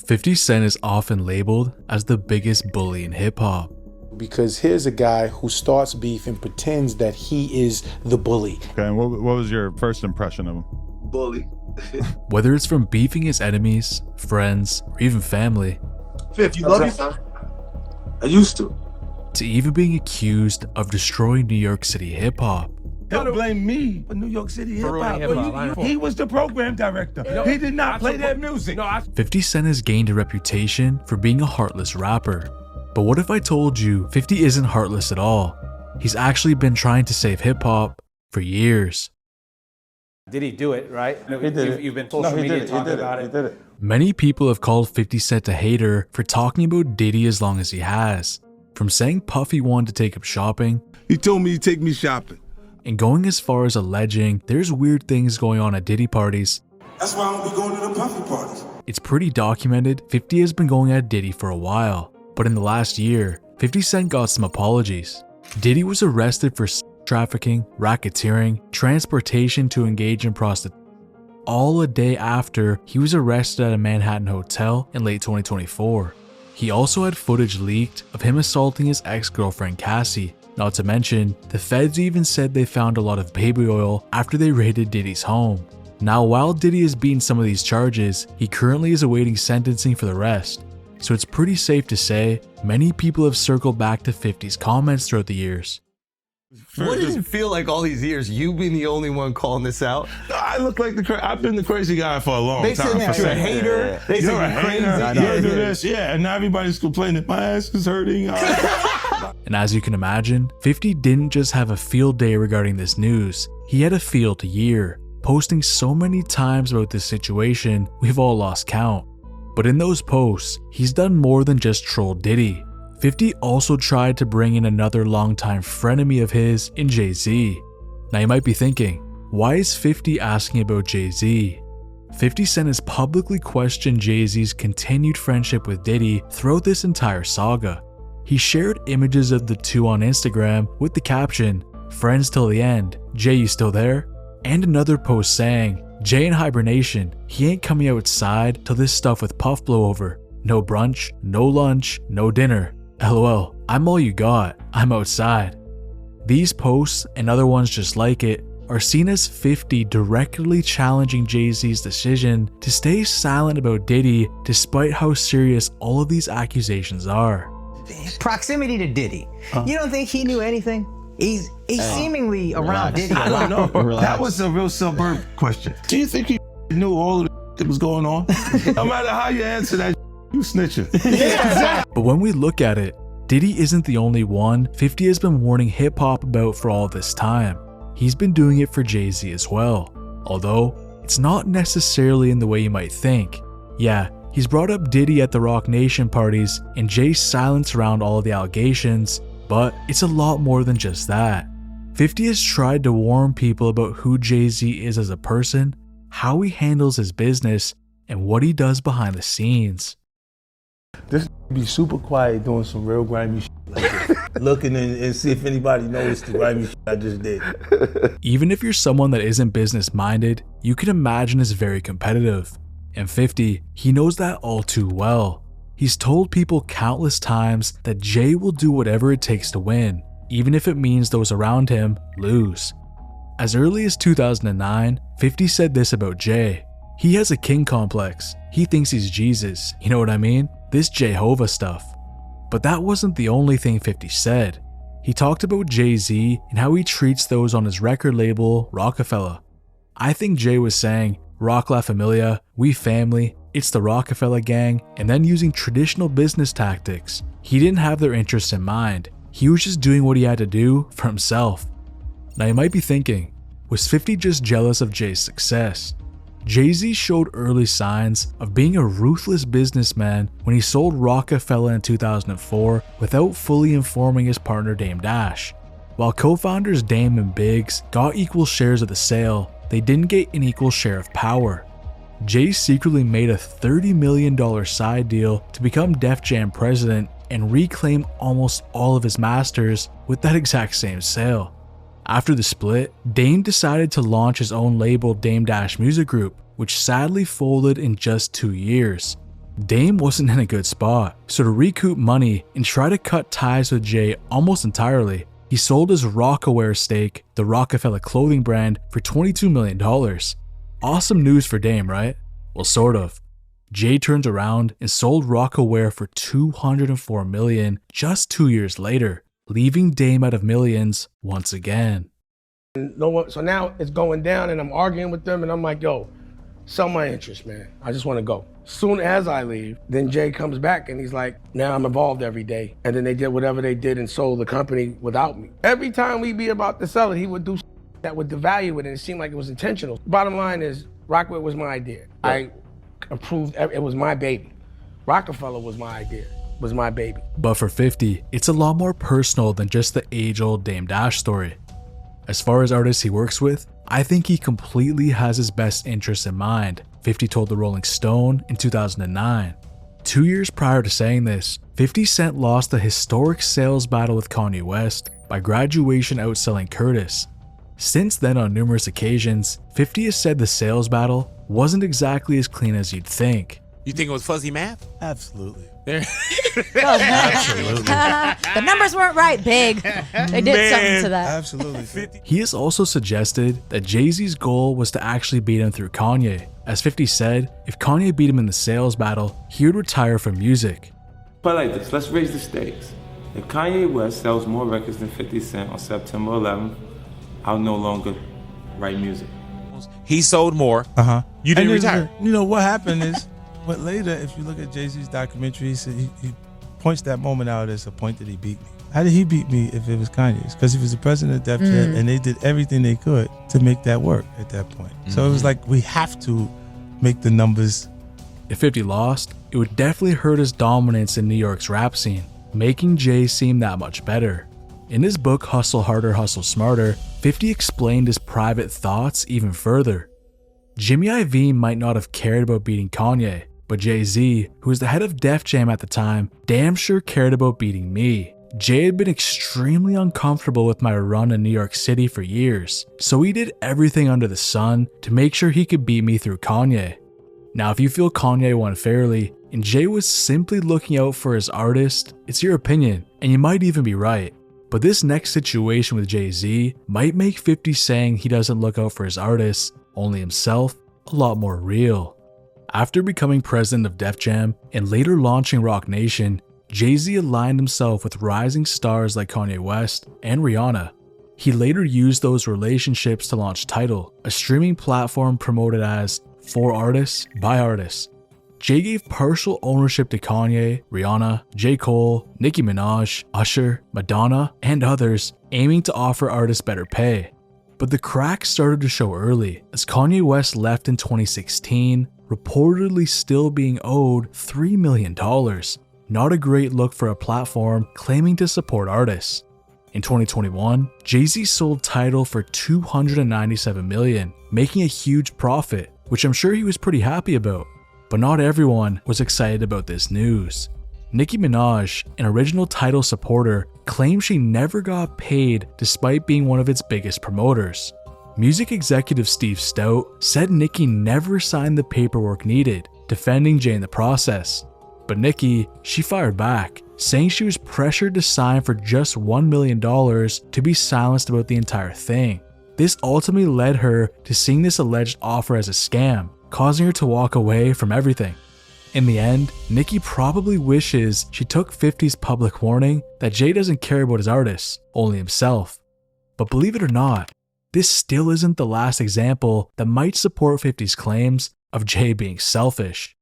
50 Cent is often labeled as the biggest bully in hip-hop. Because here's a guy who starts beef and pretends that he is the bully. Okay, and what was your first impression of him? Bully. Whether it's from beefing his enemies, friends, or even family, Fifth, you love yourself? I used to even being accused of destroying New York City hip-hop. Don't blame me for New York City hip-hop. hip-hop. He was the program director. He did not play that music. 50 Cent has gained a reputation for being a heartless rapper. But what if I told you 50 isn't heartless at all? He's actually been trying to save hip-hop for years. Did he do it, right? He did it. You've been social media talking about it. He did it. Many people have called 50 Cent a hater for talking about Diddy as long as he has. From saying Puffy wanted to take him shopping, He told me to take me shopping. and going as far as alleging there's weird things going on at Diddy parties. That's why I don't be going to the Puffy parties. It's pretty documented 50 has been going at Diddy for a while, but in the last year, 50 Cent got some apologies. Diddy was arrested for trafficking, racketeering, transportation to engage in prostitution, all a day after he was arrested at a Manhattan hotel in late 2024. He also had footage leaked of him assaulting his ex-girlfriend Cassie. Not to mention, the feds even said they found a lot of baby oil after they raided Diddy's home. Now, while Diddy has beaten some of these charges, he currently is awaiting sentencing for the rest. So it's pretty safe to say many people have circled back to 50's comments throughout the years. What does it feel like all these years, you being the only one calling this out? I look like I've been the crazy guy for a long They time. said you're a hater. They said You're a you're crazy. hater. You do this, yeah. And now everybody's complaining. My ass is hurting. And as you can imagine, 50 didn't just have a field day regarding this news, he had a field year, posting so many times about this situation we've all lost count. But in those posts, he's done more than just troll Diddy. 50 also tried to bring in another longtime frenemy of his in Jay Z. Now you might be thinking, why is 50 asking about Jay Z? 50 Cent has publicly questioned Jay Z's continued friendship with Diddy throughout this entire saga. He shared images of the two on Instagram with the caption, "Friends till the end, Jay you still there?" And another post saying, "Jay in hibernation, he ain't coming outside till this stuff with Puff blow over. No brunch, no lunch, no dinner. LOL, I'm all you got, I'm outside." These posts and other ones just like it are seen as 50 directly challenging Jay Z's decision to stay silent about Diddy despite how serious all of these accusations are. Proximity to Diddy. You don't think he knew anything? He's seemingly around Diddy. I don't know. That was a real suburb question. Do you think he knew all of that was going on? No matter how you answer that, you snitching. But when we look at it, Diddy isn't the only one 50 has been warning hip-hop about for all this time. He's been doing it for Jay Z as well, although it's not necessarily in the way you might think. Yeah, he's brought up Diddy at the Rock Nation parties and Jay's silence around all of the allegations, but it's a lot more than just that. 50 has tried to warn people about who Jay Z is as a person, how he handles his business, and what he does behind the scenes. This be super quiet doing some real grimy shit like this. Looking and see if anybody noticed the grimy shit I just did. Even if you're someone that isn't business-minded, you can imagine is very competitive. And 50, he knows that all too well. He's told people countless times that Jay will do whatever it takes to win, even if it means those around him lose. As early as 2009, 50 said this about Jay. He has a king complex. He thinks he's Jesus, you know what I mean? This Jehovah stuff. But that wasn't the only thing 50 said. He talked about Jay Z and how he treats those on his record label, Rockefeller. I think Jay was saying, "Rock La Familia, we family, it's the Rockefeller gang," and then using traditional business tactics. He didn't have their interests in mind. He was just doing what he had to do for himself. Now you might be thinking, was 50 just jealous of Jay's success? Jay Z showed early signs of being a ruthless businessman when he sold Rockefeller in 2004 without fully informing his partner Dame Dash. While co-founders Dame and Biggs got equal shares of the sale, they didn't get an equal share of power. Jay secretly made a $30 million side deal to become Def Jam president and reclaim almost all of his masters with that exact same sale. After the split, Dame decided to launch his own label, Dame Dash Music Group, which sadly folded in just 2 years. Dame wasn't in a good spot, so to recoup money and try to cut ties with Jay almost entirely, he sold his Rocawear stake, the Rockefeller clothing brand, for $22 million. Awesome news for Dame, right? Well, sort of. Jay turns around and sold Rocawear for $204 million just 2 years later, leaving Dame out of millions once again. So now it's going down and I'm arguing with them and I'm like, yo, sell my interest, man. I just want to go. Soon as I leave, then Jay comes back and he's like, now I'm involved every day. And then they did whatever they did and sold the company without me. Every time we'd be about to sell it, he would do that would devalue it and it seemed like it was intentional. Bottom line is, Rockwood was my idea. I approved, it was my baby. Rockefeller was my idea, was my baby. But for 50, it's a lot more personal than just the age-old Dame Dash story. As far as artists he works with, I think he completely has his best interests in mind, 50 told the Rolling Stone in 2009. 2 years prior to saying this, 50 Cent lost a historic sales battle with Kanye West by Graduation outselling Curtis. Since then, on numerous occasions, 50 has said the sales battle wasn't exactly as clean as you'd think. You think it was fuzzy math? Absolutely. Absolutely. The numbers weren't right, big. They did something to that. Absolutely. He has also suggested that Jay Z's goal was to actually beat him through Kanye. As 50 said, if Kanye beat him in the sales battle, he would retire from music. But like this, let's raise the stakes. If Kanye West sells more records than 50 Cent on September 11th, I'll no longer write music. He sold more. You didn't retire. You know what happened is, but later, if you look at Jay Z's documentary, he points that moment out as a point that he beat me. How did he beat me if it was Kanye's? Because he was the president of Def Jam, and they did everything they could to make that work at that point. So it was like, we have to make the numbers. If 50 lost, it would definitely hurt his dominance in New York's rap scene, making Jay seem that much better. In his book Hustle Harder, Hustle Smarter, 50 explained his private thoughts even further. Jimmy Iovine might not have cared about beating Kanye, but Jay Z, who was the head of Def Jam at the time, damn sure cared about beating me. Jay had been extremely uncomfortable with my run in New York City for years, so he did everything under the sun to make sure he could beat me through Kanye. Now, if you feel Kanye won fairly, and Jay was simply looking out for his artist, it's your opinion, and you might even be right. But this next situation with Jay Z might make 50 saying he doesn't look out for his artists, only himself, a lot more real. After becoming president of Def Jam and later launching Roc Nation, Jay Z aligned himself with rising stars like Kanye West and Rihanna. He later used those relationships to launch Tidal, a streaming platform promoted as for artists by artists. Jay gave partial ownership to Kanye, Rihanna, J. Cole, Nicki Minaj, Usher, Madonna, and others, aiming to offer artists better pay. But the cracks started to show early, as Kanye West left in 2016, reportedly still being owed $3 million. Not a great look for a platform claiming to support artists. In 2021, Jay Z sold Tidal for $297 million, making a huge profit, which I'm sure he was pretty happy about. But not everyone was excited about this news. Nicki Minaj, an original Tidal supporter, claimed she never got paid despite being one of its biggest promoters. Music executive Steve Stout said Nicki never signed the paperwork needed, defending Jay in the process. But Nicki, she fired back, saying she was pressured to sign for just $1 million to be silenced about the entire thing. This ultimately led her to seeing this alleged offer as a scam, causing her to walk away from everything. In the end, Nicki probably wishes she took 50's public warning that Jay doesn't care about his artists, only himself. But believe it or not, this still isn't the last example that might support 50's claims of Jay being selfish.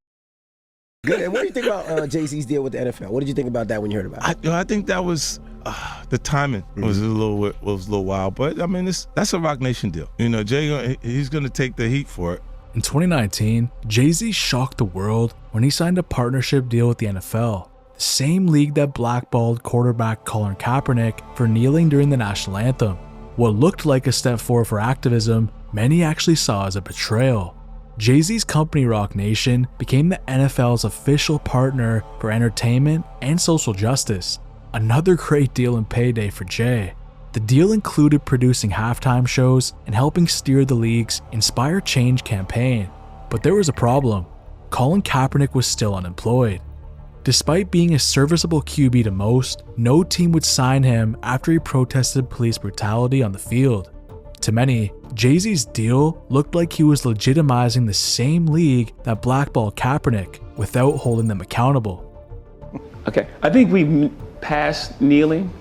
Good. And what do you think about Jay Z's deal with the NFL? What did you think about that when you heard about it? I think that was the timing was a little wild, but I mean that's a Roc Nation deal. You know, Jay he's gonna take the heat for it. In 2019, Jay Z shocked the world when he signed a partnership deal with the NFL, the same league that blackballed quarterback Colin Kaepernick for kneeling during the national anthem. What looked like a step forward for activism, many actually saw as a betrayal. Jay Z's company Roc Nation became the NFL's official partner for entertainment and social justice. Another great deal and payday for Jay. The deal included producing halftime shows and helping steer the league's Inspire Change campaign. But there was a problem. Colin Kaepernick was still unemployed. Despite being a serviceable QB to most, no team would sign him after he protested police brutality on the field. To many, Jay Z's deal looked like he was legitimizing the same league that blackballed Kaepernick without holding them accountable. Okay, I think we passed kneeling.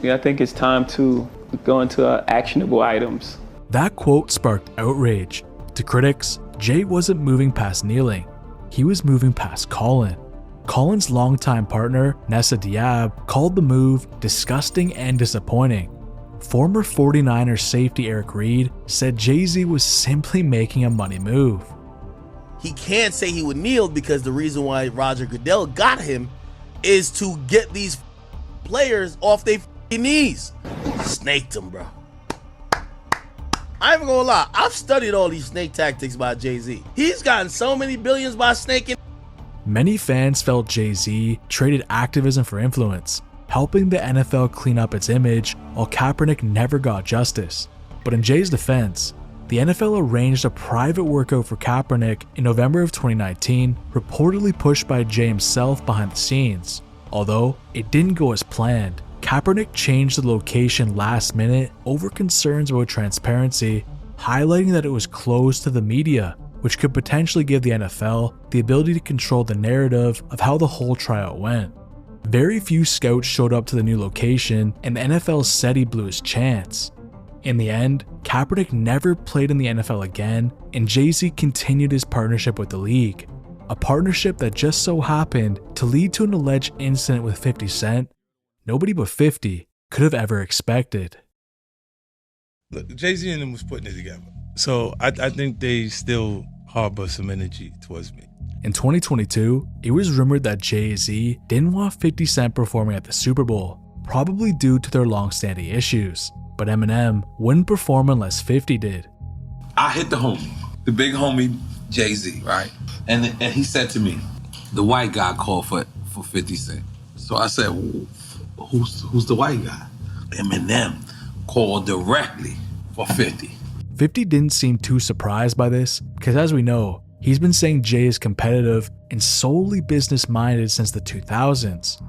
I think it's time to go into actionable items. That quote sparked outrage. To critics, Jay wasn't moving past kneeling. He was moving past Colin. Colin's longtime partner, Nessa Diab, called the move disgusting and disappointing. Former 49ers safety Eric Reed said Jay Z was simply making a money move. He can't say he would kneel because the reason why Roger Goodell got him is to get these players off their knees. Snaked him, bro. I ain't even gonna lie, I've studied all these snake tactics by Jay Z. He's gotten so many billions by snaking. Many fans felt Jay Z traded activism for influence, helping the NFL clean up its image while Kaepernick never got justice. But in Jay's defense, the NFL arranged a private workout for Kaepernick in November of 2019, reportedly pushed by Jay himself behind the scenes. Although it didn't go as planned, Kaepernick changed the location last minute over concerns about transparency, highlighting that it was closed to the media, which could potentially give the NFL the ability to control the narrative of how the whole tryout went. Very few scouts showed up to the new location, and the NFL said he blew his chance. In the end, Kaepernick never played in the NFL again, and Jay Z continued his partnership with the league. A partnership that just so happened to lead to an alleged incident with 50 Cent nobody but 50 could have ever expected. Look, Jay Z and them was putting it together. So I think they still harbor some energy towards me. In 2022, it was rumored that Jay Z didn't want 50 Cent performing at the Super Bowl, probably due to their long-standing issues. But Eminem wouldn't perform unless 50 did. I hit the homie, the big homie Jay Z, right? And he said to me, the white guy called for 50 Cent. So I said, who's the white guy? Eminem called directly for 50. 50 didn't seem too surprised by this, because as we know, he's been saying Jay is competitive and solely business-minded since the 2000s.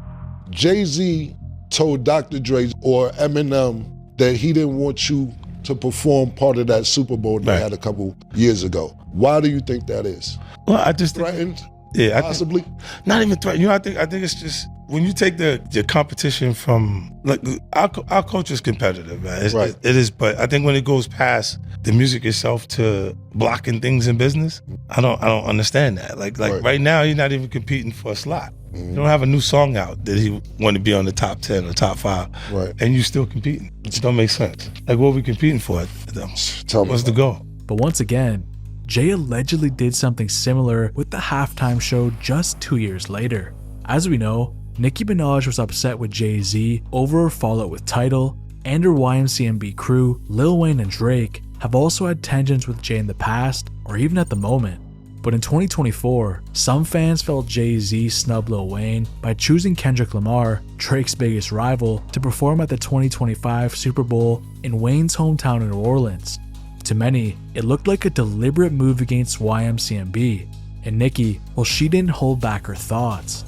Jay Z told Dr. Dre or Eminem that he didn't want you to perform part of that Super Bowl they had a couple years ago. Why do you think that is? Well, I just threatened. Yeah, possibly. Not even threatened. You know, I think it's just when you take the competition from like our culture is competitive, man. It is, but I think when it goes past the music itself to blocking things in business, I don't understand that. Like right now, you're not even competing for a slot. You don't have a new song out that he want to be on the top 10 or top 5, and you still competing. It don't make sense. Like, what are we competing for? What's the goal? But once again, Jay allegedly did something similar with the halftime show just 2 years later. As we know, Nicki Minaj was upset with Jay Z over her fallout with Tidal, and her YMCMB crew, Lil Wayne and Drake, have also had tensions with Jay in the past or even at the moment. But in 2024, some fans felt Jay Z snubbed Lil Wayne by choosing Kendrick Lamar, Drake's biggest rival, to perform at the 2025 Super Bowl in Wayne's hometown in New Orleans. To many, it looked like a deliberate move against YMCMB, and Nicki, well, she didn't hold back her thoughts.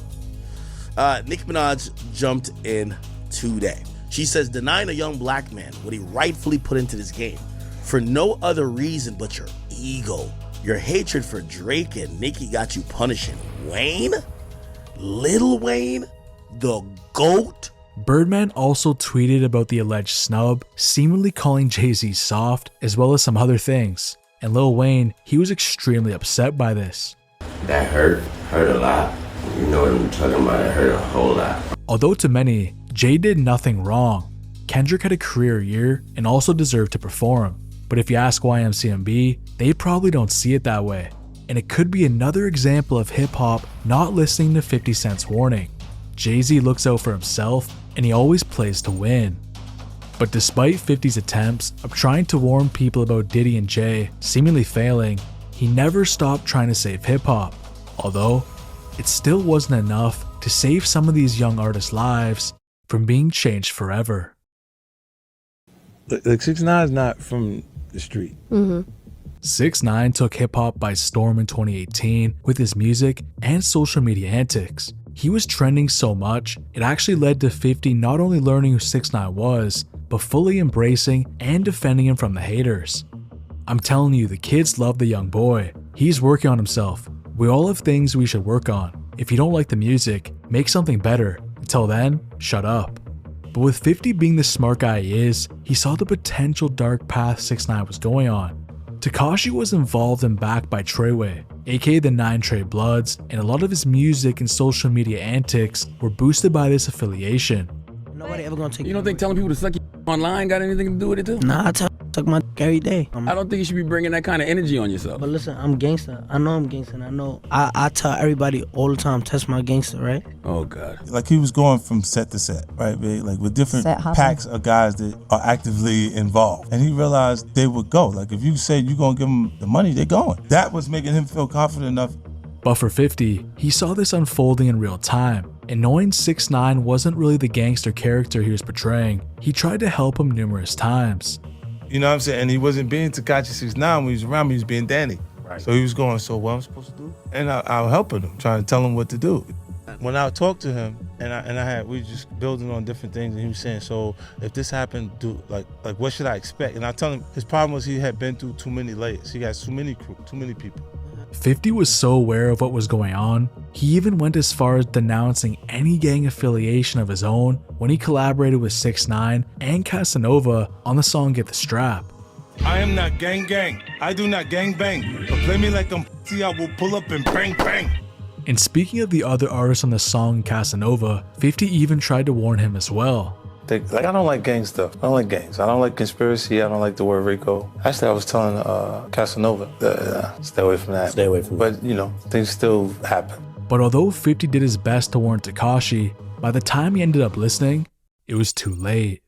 Nicki Minaj jumped in today. She says denying a young black man what he rightfully put into this game for no other reason but your ego. Your hatred for Drake and Nicki got you punishing Wayne? Lil Wayne? The GOAT? Birdman also tweeted about the alleged snub, seemingly calling Jay Z soft, as well as some other things. And Lil Wayne, he was extremely upset by this. That hurt a lot. You know what I'm talking about, it hurt a whole lot. Although to many, Jay did nothing wrong. Kendrick had a career year and also deserved to perform. But if you ask YMCMB, they probably don't see it that way. And it could be another example of hip-hop not listening to 50 Cent's warning. Jay Z looks out for himself, and he always plays to win. But despite 50's attempts of trying to warn people about Diddy and Jay seemingly failing, he never stopped trying to save hip-hop. Although, it still wasn't enough to save some of these young artists' lives from being changed forever. Like 6ix9ine is not from the street. 6ix9ine took hip-hop by storm in 2018 with his music and social media antics. He was trending so much, it actually led to 50 not only learning who 6ix9ine was, but fully embracing and defending him from the haters. I'm telling you, the kids love the young boy. He's working on himself. We all have things we should work on. If you don't like the music, make something better. Until then, shut up. But with 50 being the smart guy he is, he saw the potential dark path 6ix9ine was going on. Tekashi was involved and backed by Treyway, aka the 9 Trey Bloods, and a lot of his music and social media antics were boosted by this affiliation. Nobody ever gonna take You don't think telling people to suck your online got anything to do with it too? Nah, I suck my every day. I don't think you should be bringing that kind of energy on yourself. But listen, I'm gangster. I know I'm gangster. And I know I tell everybody all the time, test my gangster, right? Oh God. Like he was going from set to set, right, big? Like with different packs of guys that are actively involved. And he realized they would go. Like if you say you're gonna give them the money, they're going. That was making him feel confident enough. But for 50, he saw this unfolding in real time, and knowing 6ix9ine wasn't really the gangster character he was portraying, he tried to help him numerous times. You know what I'm saying? And he wasn't being Tekashi 6ix9ine when he was around me, he was being Danny. Right. So he was going, so what I'm supposed to do? And I was helping him, trying to tell him what to do. When I talked to him, we were just building on different things, and he was saying, so if this happened, like what should I expect? And I tell him, his problem was he had been through too many layers. He got too many people. 50 was so aware of what was going on, he even went as far as denouncing any gang affiliation of his own when he collaborated with 6ix9ine and Casanova on the song Get the Strap. I am not gang gang. I do not gang bang. But play me like I'm I will pull up and bang bang. And speaking of the other artists on the song Casanova, 50 even tried to warn him as well. Like, I don't like gang stuff. I don't like gangs. I don't like conspiracy. I don't like the word Rico. Actually, I was telling Casanova, stay away from that. Stay away from that. But, you know, things still happen. But although 50 did his best to warn Tekashi, by the time he ended up listening, it was too late.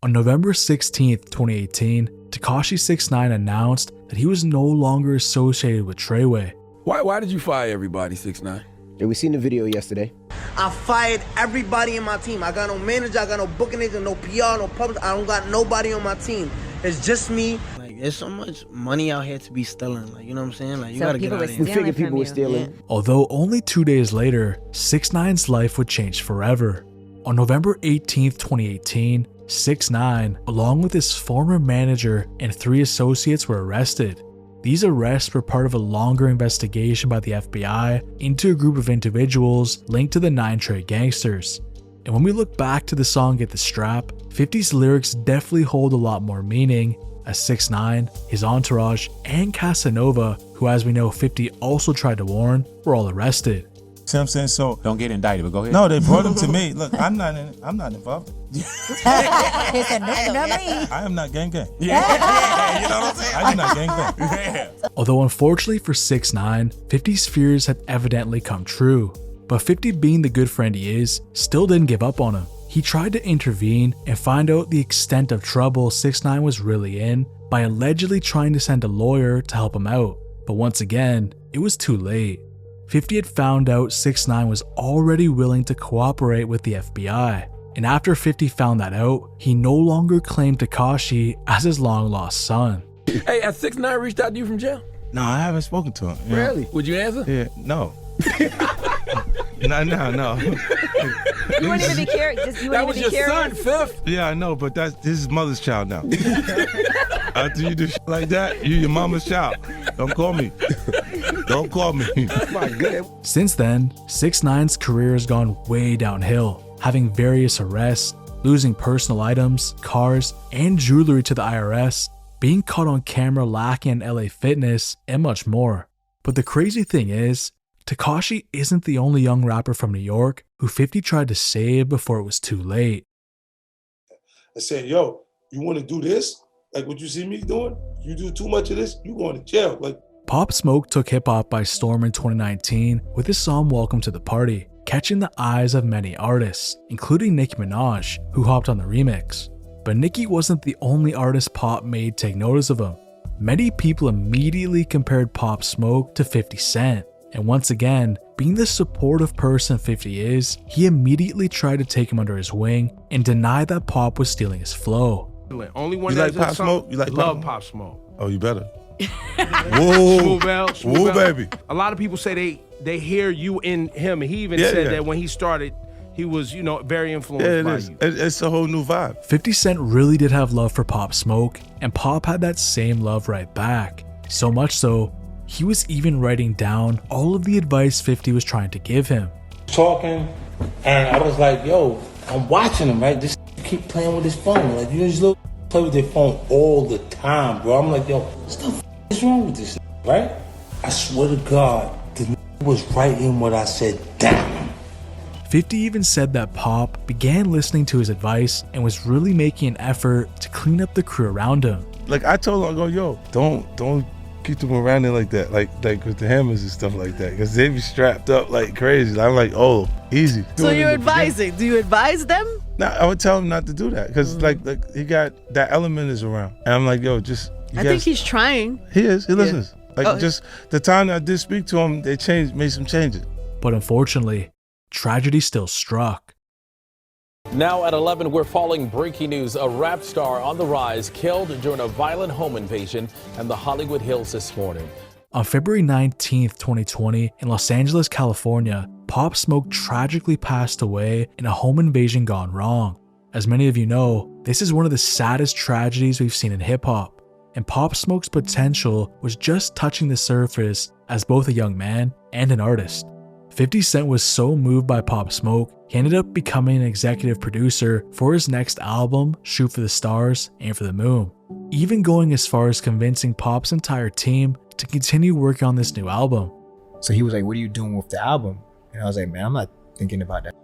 On November 16th, 2018, Tekashi 6ix9ine announced that he was no longer associated with Treyway. Why did you fire everybody, 6ix9ine? Yeah, we seen the video yesterday. I fired everybody in my team. I got no manager, I got no booking agent, no PR, no public. I don't got nobody on my team. It's just me. Like, there's so much money out here to be stealing. Like, you know what I'm saying? Like, you gotta get out of here. We figured people were stealing. Yeah. Although only 2 days later, 6ix9ine's life would change forever. On November 18th, 2018, 6ix9ine, along with his former manager and 3 associates, were arrested. These arrests were part of a longer investigation by the FBI into a group of individuals linked to the 9 Trey gangsters. And when we look back to the song Get the Strap, 50's lyrics definitely hold a lot more meaning, as 6ix9ine, his entourage, and Casanova, who as we know 50 also tried to warn, were all arrested. See what I'm saying? So don't get indicted, but go ahead. No, they brought him to me. Look, I'm not involved. He said, no, not me. I am not gang gang. Yeah, you know what I'm saying? I am not gang gang. Yeah. Although unfortunately for 6ix9ine, 50's fears had evidently come true. But 50, being the good friend he is, still didn't give up on him. He tried to intervene and find out the extent of trouble 6ix9ine was really in by allegedly trying to send a lawyer to help him out. But once again, it was too late. 50 had found out 6ix9ine was already willing to cooperate with the FBI. And after 50 found that out, he no longer claimed Tekashi as his long-lost son. Hey, has 6ix9ine reached out to you from jail? No, I haven't spoken to him. Really? Would you answer? Yeah, no. No. You wouldn't even be curious. That was your son, Fifth. Yeah, I know, but this is his mother's child now. After you do shit like that, you your mama's child. Don't call me. Don't call me. My goodness. Since then, 6ix9ine's career has gone way downhill, having various arrests, losing personal items, cars, and jewelry to the IRS, being caught on camera lacking in LA Fitness, and much more. But the crazy thing is, Tekashi isn't the only young rapper from New York who 50 tried to save before it was too late. I said, yo, you want to do this? Like what you see me doing? You do too much of this, you going to jail. Like Pop Smoke took hip-hop by storm in 2019 with his song Welcome to the Party, catching the eyes of many artists, including Nicki Minaj, who hopped on the remix. But Nicki wasn't the only artist Pop made take notice of him. Many people immediately compared Pop Smoke to 50 Cent. And once again, being the supportive person 50 is, he immediately tried to take him under his wing and deny that Pop was stealing his flow. Only one you like Pop Smoke? You like love Pop Smoke. Oh, you better. Whoa, Whoa, baby. A lot of people say they hear you in him. He even said that when he started, he was, very influenced by you. It's a whole new vibe. 50 Cent really did have love for Pop Smoke, and Pop had that same love right back. So much so, he was even writing down all of the advice 50 was trying to give him. Talking, and I was like, yo, I'm watching him, right? This keep playing with his phone. Like, these little play with their phone all the time, bro. I'm like, yo, what the is wrong with this, right? I swear to God, the was writing what I said down. 50 even said that Pop began listening to his advice and was really making an effort to clean up the crew around him. Like I told him, I go, yo, don't keep them around there like that, like with the hammers and stuff like that, because they be strapped up like crazy. I'm like, oh, easy. So you're advising? Do you advise them? No, I would tell him not to do that, because like he got that element is around, and I'm like, yo, just. I think he's trying. He listens. Like just the time I did speak to him, they made some changes. But unfortunately, tragedy still struck. Now at 11, we're following breaking news. A rap star on the rise killed during a violent home invasion in the Hollywood Hills this morning. On February 19th, 2020, in Los Angeles, California, Pop Smoke tragically passed away in a home invasion gone wrong. As many of you know, this is one of the saddest tragedies we've seen in hip-hop, and Pop Smoke's potential was just touching the surface as both a young man and an artist. 50 Cent was so moved by Pop Smoke, he ended up becoming an executive producer for his next album, Shoot for the Stars, Aim for the Moon, even going as far as convincing Pop's entire team to continue working on this new album. So he was like, what are you doing with the album? And I was like, man, I'm not thinking about that.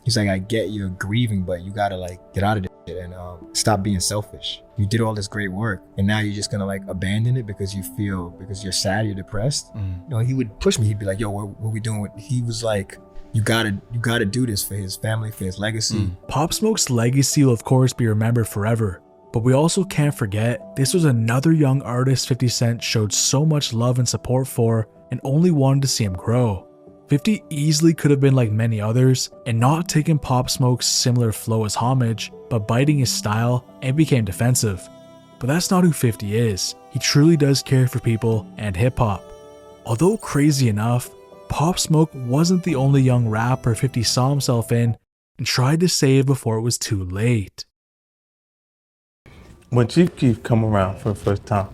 He's like, I get you're grieving, but you gotta like get out of this shit and stop being selfish. You did all this great work, and now you're just gonna like abandon it because you're sad, you're depressed. You know, he would push me. He'd be like, yo, what we doing? He was like, you gotta do this for his family, for his legacy. Pop Smoke's legacy will of course be remembered forever, but we also can't forget this was another young artist 50 Cent showed so much love and support for and only wanted to see him grow. 50 easily could have been like many others and not taken Pop Smoke's similar flow as homage, but biting his style and became defensive. But that's not who 50 is. He truly does care for people and hip-hop. Although crazy enough, Pop Smoke wasn't the only young rapper 50 saw himself in and tried to save before it was too late. When Chief Keef come around for the first time,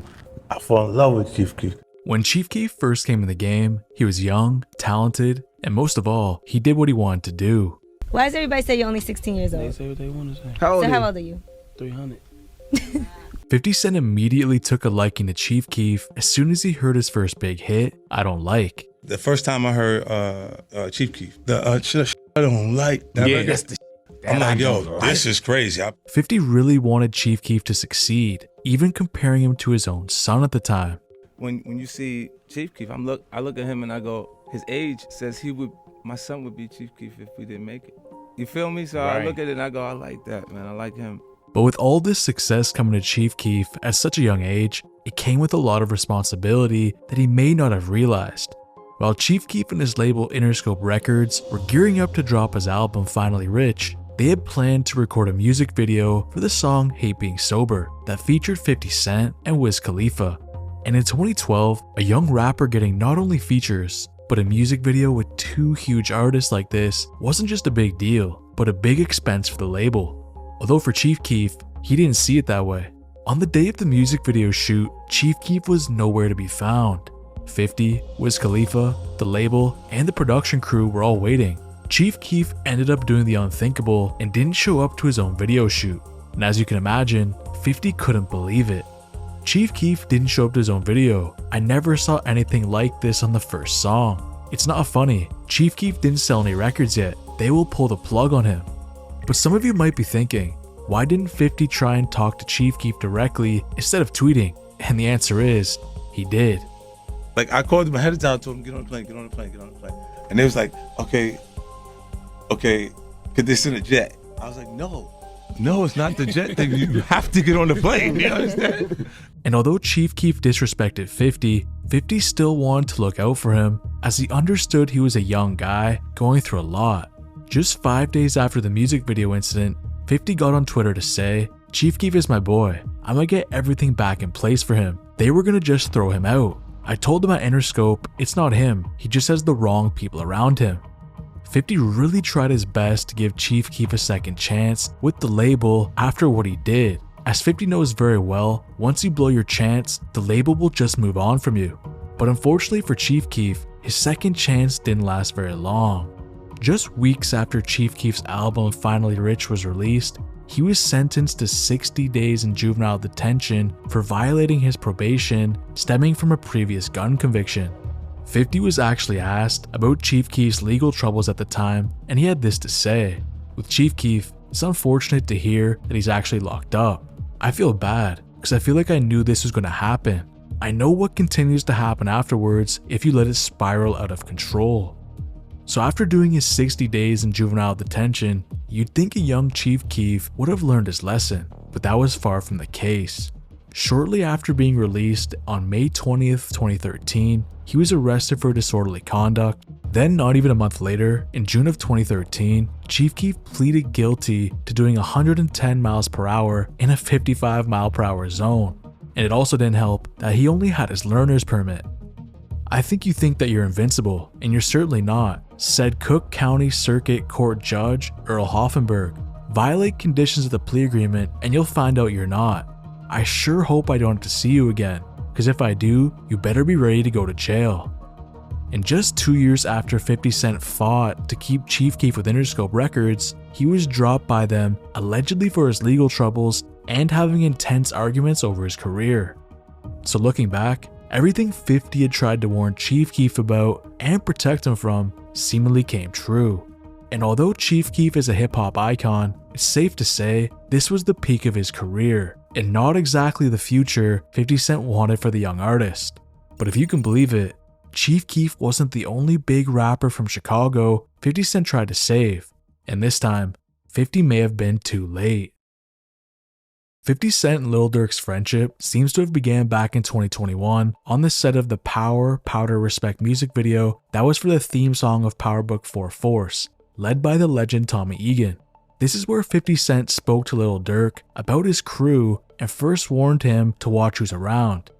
I fall in love with Chief Keef. When Chief Keef first came in the game, he was young, talented, and most of all, he did what he wanted to do. Why does everybody say you're only 16 years old? They say what they want to say. How old are you? 300. 50 Cent immediately took a liking to Chief Keef as soon as he heard his first big hit, I Don't Like. The first time I heard Chief Keef, I Don't Like. That record, that's the I'm like, yo, this is crazy. 50 really wanted Chief Keef to succeed, even comparing him to his own son at the time. When you see Chief Keef, I look at him and I go, his age says my son would be Chief Keef if we didn't make it. You feel me? So I look at it and I go, I like that, man. I like him. But with all this success coming to Chief Keef at such a young age, it came with a lot of responsibility that he may not have realized. While Chief Keef and his label Interscope Records were gearing up to drop his album Finally Rich, they had planned to record a music video for the song Hate Being Sober that featured 50 Cent and Wiz Khalifa. And in 2012, a young rapper getting not only features, but a music video with two huge artists like this wasn't just a big deal, but a big expense for the label. Although for Chief Keef, he didn't see it that way. On the day of the music video shoot, Chief Keef was nowhere to be found. 50, Wiz Khalifa, the label, and the production crew were all waiting. Chief Keef ended up doing the unthinkable and didn't show up to his own video shoot. And as you can imagine, 50 couldn't believe it. Chief Keef didn't show up to his own video. I never saw anything like this on the first song. It's not funny. Chief Keef didn't sell any records yet. They will pull the plug on him. But some of you might be thinking, why didn't 50 try and talk to Chief Keef directly instead of tweeting? And the answer is, he did. Like I called him ahead of time, told him, get on the plane. And they was like, okay, could they send a jet? I was like, no, it's not the jet thing. You have to get on the plane, you understand? And although Chief Keef disrespected 50, 50 still wanted to look out for him as he understood he was a young guy going through a lot. Just 5 days after the music video incident, 50 got on Twitter to say, Chief Keef is my boy. I'm gonna get everything back in place for him. They were gonna just throw him out. I told them at Interscope, it's not him, he just has the wrong people around him. 50 really tried his best to give Chief Keef a second chance with the label after what he did. As 50 knows very well, once you blow your chance, the label will just move on from you. But unfortunately for Chief Keef, his second chance didn't last very long. Just weeks after Chief Keef's album Finally Rich was released, he was sentenced to 60 days in juvenile detention for violating his probation stemming from a previous gun conviction. 50 was actually asked about Chief Keef's legal troubles at the time, and he had this to say. With Chief Keef, it's unfortunate to hear that he's actually locked up. I feel bad because I feel like I knew this was going to happen. I know what continues to happen afterwards if you let it spiral out of control. So after doing his 60 days in juvenile detention, you'd think a young Chief Keef would have learned his lesson, but that was far from the case. Shortly after being released on May 20th, 2013, he was arrested for disorderly conduct. Then not even a month later, in June of 2013, Chief Keef pleaded guilty to doing 110 miles per hour in a 55 mile per hour zone. And it also didn't help that he only had his learner's permit. I think you think that you're invincible, and you're certainly not, said Cook County Circuit Court Judge Earl Hoffenberg. Violate conditions of the plea agreement and you'll find out you're not. I sure hope I don't have to see you again, because if I do, you better be ready to go to jail. And just 2 years after 50 Cent fought to keep Chief Keef with Interscope Records, he was dropped by them allegedly for his legal troubles and having intense arguments over his career. So looking back, everything 50 had tried to warn Chief Keef about and protect him from seemingly came true. And although Chief Keef is a hip-hop icon, it's safe to say this was the peak of his career and not exactly the future 50 Cent wanted for the young artist. But if you can believe it, Chief Keef wasn't the only big rapper from Chicago 50 Cent tried to save, and this time, 50 may have been too late. 50 Cent and Lil Durk's friendship seems to have began back in 2021 on the set of the Power, Powder, Respect music video that was for the theme song of Power Book 4 Force, led by the legend Tommy Egan. This is where 50 Cent spoke to Lil Durk about his crew and first warned him to watch who's around.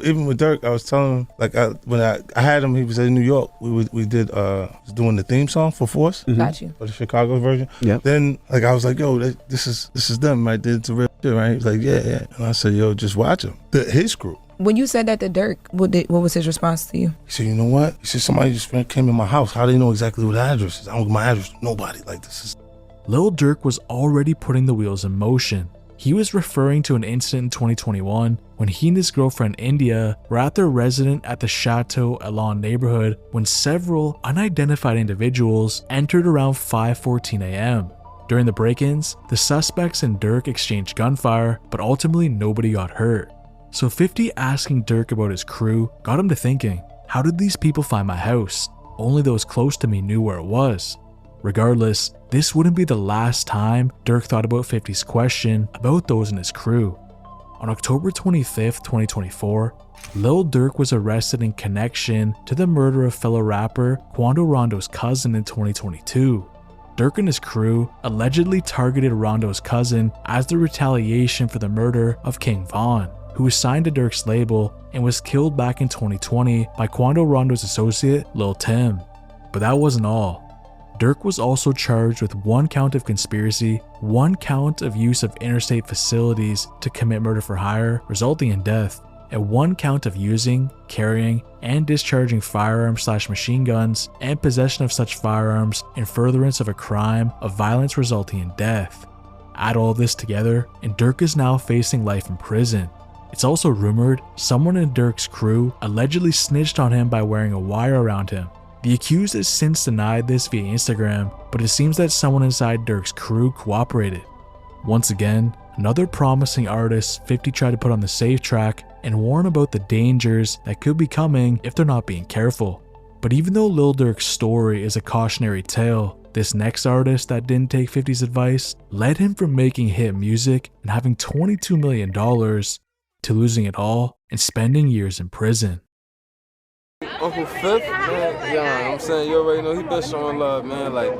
Even with Durk, I was telling him, like, when I had him, he was in New York. We did was doing the theme song for Force. Got you. For the Chicago version. Yep. Then, like, I was like, yo, this is them, right? It's a real shit, right? He was like, yeah. And I said, yo, just watch him. His crew. When you said that to Durk, what was his response to you? He said, you know what? He said, somebody just came in my house. How do they know exactly what the address is? I don't give my address to nobody. Like, this is... Lil Durk was already putting the wheels in motion. He was referring to an incident in 2021 when he and his girlfriend India were at their residence at the Chateau Elan neighborhood when several unidentified individuals entered around 5:14 a.m. During the break-ins, the suspects and Durk exchanged gunfire, but ultimately nobody got hurt. So 50 asking Durk about his crew got him to thinking, how did these people find my house? Only those close to me knew where it was. Regardless, this wouldn't be the last time Durk thought about 50's question about those in his crew. On October 25th, 2024, Lil Durk was arrested in connection to the murder of fellow rapper Quando Rondo's cousin in 2022. Durk and his crew allegedly targeted Rondo's cousin as the retaliation for the murder of King Von, who was signed to Durk's label and was killed back in 2020 by Quando Rondo's associate Lil Tim. But that wasn't all. Durk was also charged with 1 count of conspiracy, 1 count of use of interstate facilities to commit murder for hire, resulting in death, and 1 count of using, carrying, and discharging firearms/machine guns and possession of such firearms in furtherance of a crime of violence resulting in death. Add all this together, and Durk is now facing life in prison. It's also rumored someone in Durk's crew allegedly snitched on him by wearing a wire around him. The accused has since denied this via Instagram, but it seems that someone inside Durk's crew cooperated. Once again, another promising artist 50 tried to put on the safe track and warn about the dangers that could be coming if they're not being careful. But even though Lil Durk's story is a cautionary tale, this next artist that didn't take 50's advice led him from making hit music and having $22 million to losing it all and spending years in prison. Uncle Fifth, man, yeah, I'm saying you already know he been showing love, man. Like,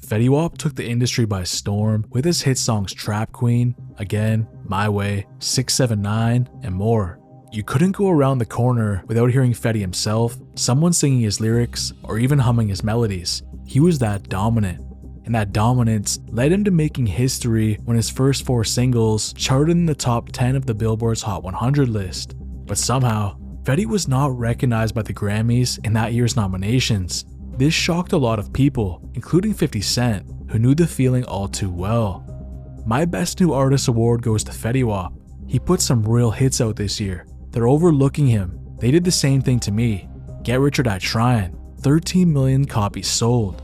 Fetty Wap took the industry by storm with his hit songs Trap Queen, Again, My Way, 679, and more. You couldn't go around the corner without hearing Fetty himself, someone singing his lyrics, or even humming his melodies. He was that dominant. And that dominance led him to making history when his first 4 singles charted in the top 10 of the Billboard's Hot 100 list. But somehow, Fetty was not recognized by the Grammys in that year's nominations. This shocked a lot of people, including 50 Cent, who knew the feeling all too well. My Best New Artist award goes to Fetty Wap. He put some real hits out this year. They're overlooking him. They did the same thing to me. Get Rich or Die Trying, 13 million copies sold.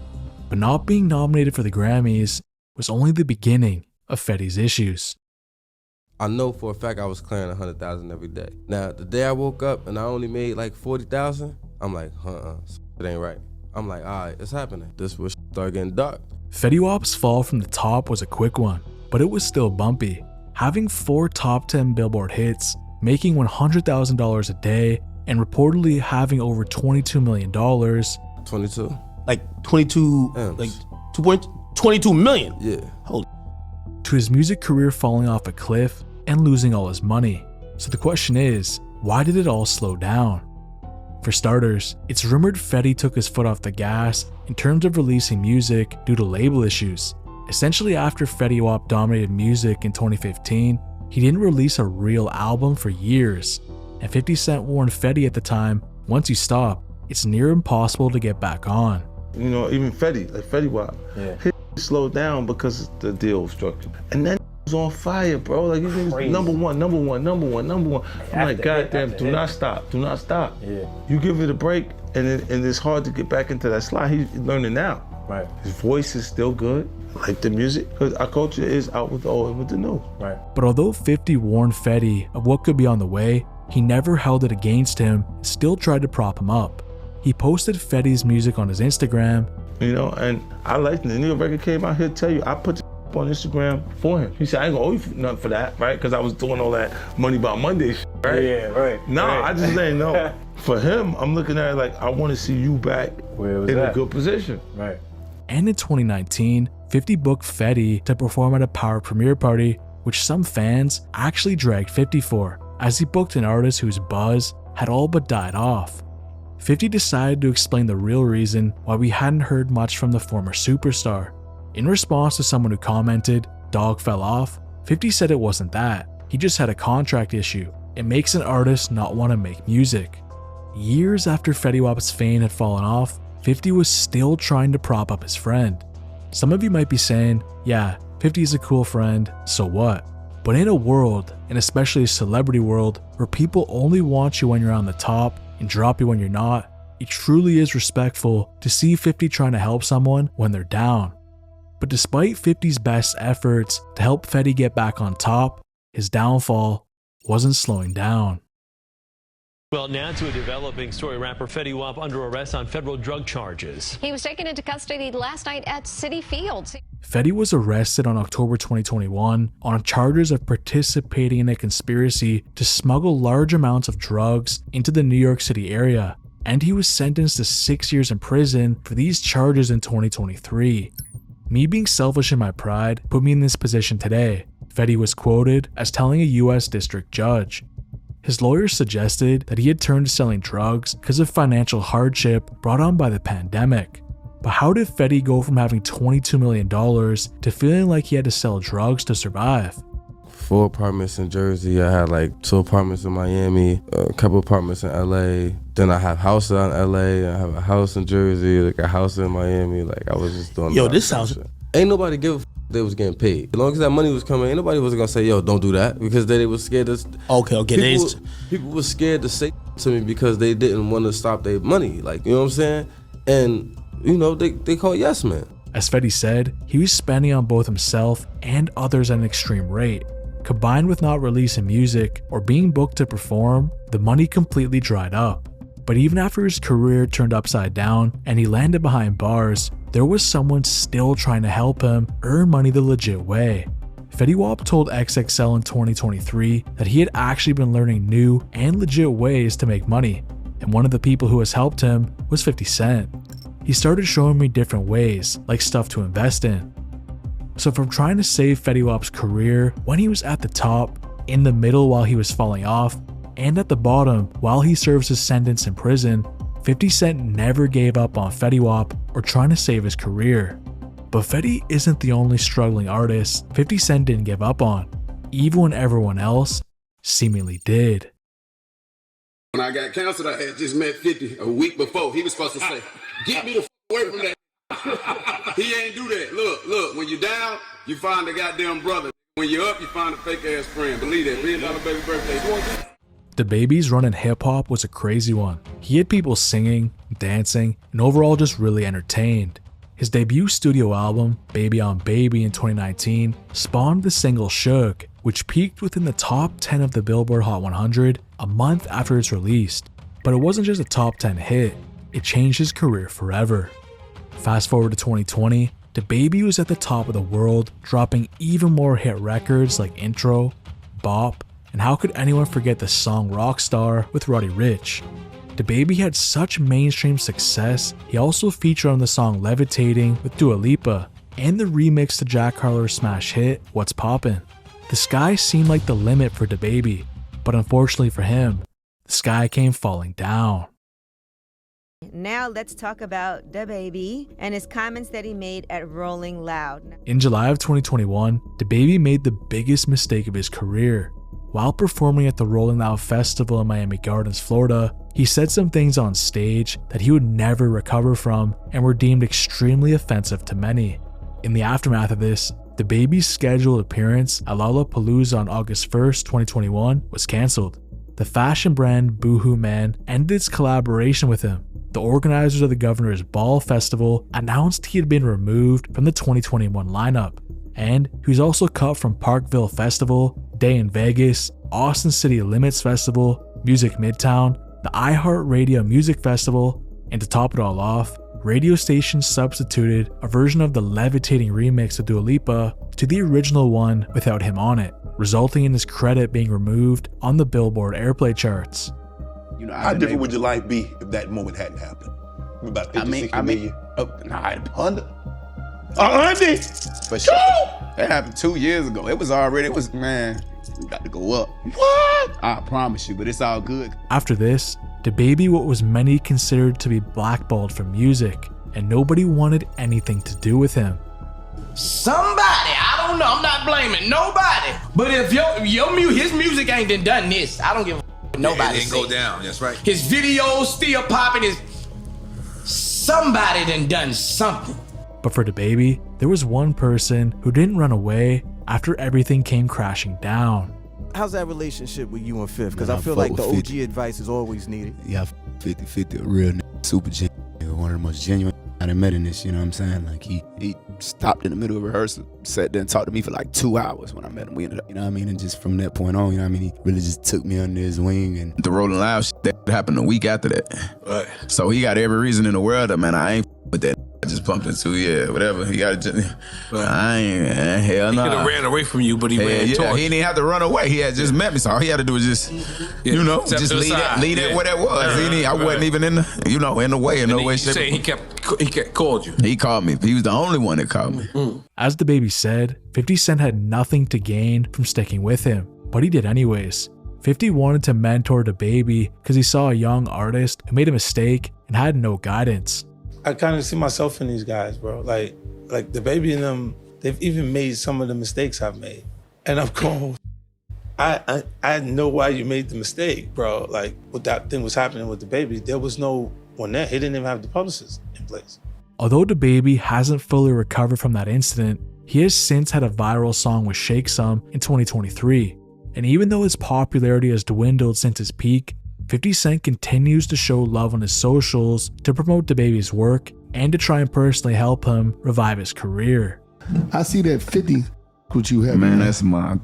But not being nominated for the Grammys was only the beginning of Fetty's issues. I know for a fact I was clearing 100,000 every day. Now, the day I woke up and I only made like 40,000, I'm like, it ain't right. I'm like, all right, it's happening. This will start getting dark. Fetty Wap's fall from the top was a quick one, but it was still bumpy. Having 4 top 10 Billboard hits, making $100,000 a day, and reportedly having over $22 million. 22? Like 22, M's. like 2.22 million? Yeah. Holy. To his music career falling off a cliff and losing all his money. So the question is, why did it all slow down? For starters, it's rumored Fetty took his foot off the gas in terms of releasing music due to label issues. Essentially, after Fetty Wap dominated music in 2015, he didn't release a real album for years. And 50 Cent warned Fetty at the time, once you stop, it's near impossible to get back on. You know, even Fetty, like Fetty Wap, his slowed down because the deal structure. And then was on fire, bro. Like, he's number one. I'm like, goddamn, do not stop. Yeah. You give it a break, and it's hard to get back into that slide. He's learning now. Right. His voice is still good. Like the music, because our culture is out with the old and with the new. Right. But although 50 warned Fetty of what could be on the way, he never held it against him, still tried to prop him up. He posted Fetty's music on his Instagram. You know, and I liked it. The new record came out, he'll tell you, I put the on Instagram for him. He said, I ain't gonna owe you nothing for that, right? Because I was doing all that Money About Monday shit, right? Yeah, right. Nah, right. I just didn't know. For him, I'm looking at it like, I want to see you back in a good position. Right. And in 2019, 50 booked Fetty to perform at a Power premiere party, which some fans actually dragged 50 for, as he booked an artist whose buzz had all but died off. 50 decided to explain the real reason why we hadn't heard much from the former superstar. In response to someone who commented, "Dog fell off," 50 said it wasn't that. He just had a contract issue. It makes an artist not want to make music. Years after Fetty Wap's fame had fallen off, 50 was still trying to prop up his friend. Some of you might be saying, yeah, 50 is a cool friend, so what? But in a world, and especially a celebrity world, where people only want you when you're on the top and drop you when you're not, it truly is respectful to see 50 trying to help someone when they're down. But despite 50's best efforts to help Fetty get back on top, his downfall wasn't slowing down. Well, now to a developing story. Rapper Fetty Wap under arrest on federal drug charges. He was taken into custody last night at City Fields. Fetty was arrested on October 2021 on charges of participating in a conspiracy to smuggle large amounts of drugs into the New York City area, and he was sentenced to 6 years in prison for these charges in 2023. Me being selfish in my pride put me in this position today. Fetty was quoted as telling a US district judge. His lawyers suggested that he had turned to selling drugs because of financial hardship brought on by the pandemic. But how did Fetty go from having $22 million to feeling like he had to sell drugs to survive? 4 apartments in Jersey. I had like 2 apartments in Miami, a couple apartments in LA. Then I have a house out in LA. I have a house in Jersey, like a house in Miami. Like I was just doing. Yo, this sounds. Ain't nobody give a f they was getting paid. As long as that money was coming, ain't nobody was gonna say, yo, don't do that, because they was scared to. Okay. People were scared to say to me because they didn't want to stop their money. Like, you know what I'm saying? And you know, they call yes man. As Fetty said, he was spending on both himself and others at an extreme rate. Combined with not releasing music or being booked to perform, the money completely dried up. But even after his career turned upside down and he landed behind bars, there was someone still trying to help him earn money the legit way. Fetty Wap told XXL in 2023 that he had actually been learning new and legit ways to make money, and one of the people who has helped him was 50 Cent. He started showing me different ways, like stuff to invest in. So from trying to save Fetty Wap's career when he was at the top, in the middle while he was falling off, And at the bottom, while he serves his sentence in prison, 50 Cent never gave up on Fetty Wap or trying to save his career. But Fetty isn't the only struggling artist 50 Cent didn't give up on, even when everyone else seemingly did. When I got canceled, I had just met 50 a week before. He was supposed to say, "Get me the away from that." He ain't do that. Look, when you down, you find a goddamn brother. When you're up, you find a fake ass friend. Believe that. $1 million baby birthday. DaBaby's run in hip-hop was a crazy one. He had people singing, dancing, and overall just really entertained. His debut studio album, Baby on Baby in 2019, spawned the single Shook, which peaked within the top 10 of the Billboard Hot 100 a month after its release. But it wasn't just a top 10 hit, it changed his career forever. Fast forward to 2020, DaBaby was at the top of the world, dropping even more hit records like Intro, Bop, and how could anyone forget the song Rockstar with Roddy Ricch? DaBaby had such mainstream success, he also featured on the song Levitating with Dua Lipa, and the remix to Jack Harlow's smash hit What's Poppin'. The sky seemed like the limit for DaBaby, but unfortunately for him, the sky came falling down. Now let's talk about DaBaby and his comments that he made at Rolling Loud. In July of 2021, DaBaby made the biggest mistake of his career. While performing at the Rolling Loud Festival in Miami Gardens, Florida, he said some things on stage that he would never recover from and were deemed extremely offensive to many. In the aftermath of this, DaBaby's scheduled appearance at Lollapalooza on August 1st, 2021 was cancelled. The fashion brand Boohoo Man ended its collaboration with him. The organizers of the Governor's Ball Festival announced he had been removed from the 2021 lineup, and he was also cut from Parkville Festival, Day in Vegas, Austin City Limits Festival, Music Midtown, the iHeartRadio Music Festival, and to top it all off, radio stations substituted a version of the Levitating remix of Dua Lipa to the original one without him on it, resulting in his credit being removed on the Billboard airplay charts. You know, how different would your life be if that moment hadn't happened? About 50, 60 million? Under. 100? For sure. That happened 2 years ago. It was, man, we got to go up. What? I promise you, but it's all good. After this, DaBaby what was many considered to be blackballed from music, and nobody wanted anything to do with him. Somebody, I don't know, I'm not blaming nobody. But if his music ain't done this, I don't give a nobody. It didn't go down, that's right. His videos still popping, somebody done something. But for DaBaby, there was one person who didn't run away after everything came crashing down. How's that relationship with you and Fifth? Because I feel like the OG advice is always needed. Yeah, 50-50, a real super genuine, one of the most genuine I done met in this, you know what I'm saying? Like he stopped in the middle of rehearsal, sat there and talked to me for like 2 hours when I met him. We ended up, you know what I mean? And just from that point on, you know what I mean? He really just took me under his wing. And the Rolling Loud shit that happened a week after that. Right. So he got every reason in the world to, man, I ain't with that. I just pumped into, whatever. He got to, I ain't, hell no. He could have ran away from you, but he ran towards He didn't have to run away. He had just met me, so all he had to do was just, just leave it where that was. I wasn't even in the, in the way, in no way, shape. He kept called you. He called me. He was the only one that called me. As DaBaby said, 50 Cent had nothing to gain from sticking with him, but he did anyways. 50 wanted to mentor DaBaby because he saw a young artist who made a mistake and had no guidance. I kind of see myself in these guys, bro. Like DaBaby and them, they've even made some of the mistakes I've made. And I'm going, I know why you made the mistake, bro. Like, what that thing was happening with DaBaby, there was no one there. He didn't even have the publicist in place. Although DaBaby hasn't fully recovered from that incident, he has since had a viral song with Shake Some in 2023. And even though his popularity has dwindled since his peak, 50 Cent continues to show love on his socials to promote DaBaby's work and to try and personally help him revive his career. I see that 50, what you have. Man, that's my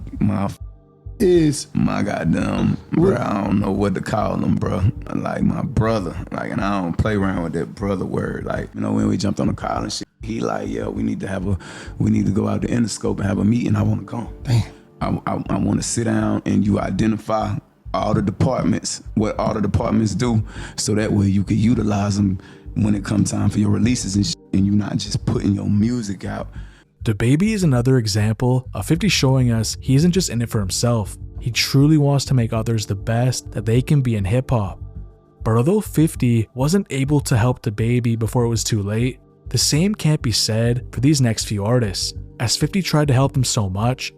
goddamn, bro. I don't know what to call him, bro. Like my brother, and I don't play around with that brother word. Like, when we jumped on the car and shit, he like, we need to go out to Interscope and have a meeting. I want to go. Damn. I want to sit down and you identify all the departments, what all the departments do, so that way you can utilize them when it comes time for your releases and you're not just putting your music out. DaBaby is another example of 50 showing us he isn't just in it for himself, He truly wants to make others the best that they can be in hip hop. But although 50 wasn't able to help DaBaby before it was too late, the same can't be said for these next few artists. As 50 tried to help them so much,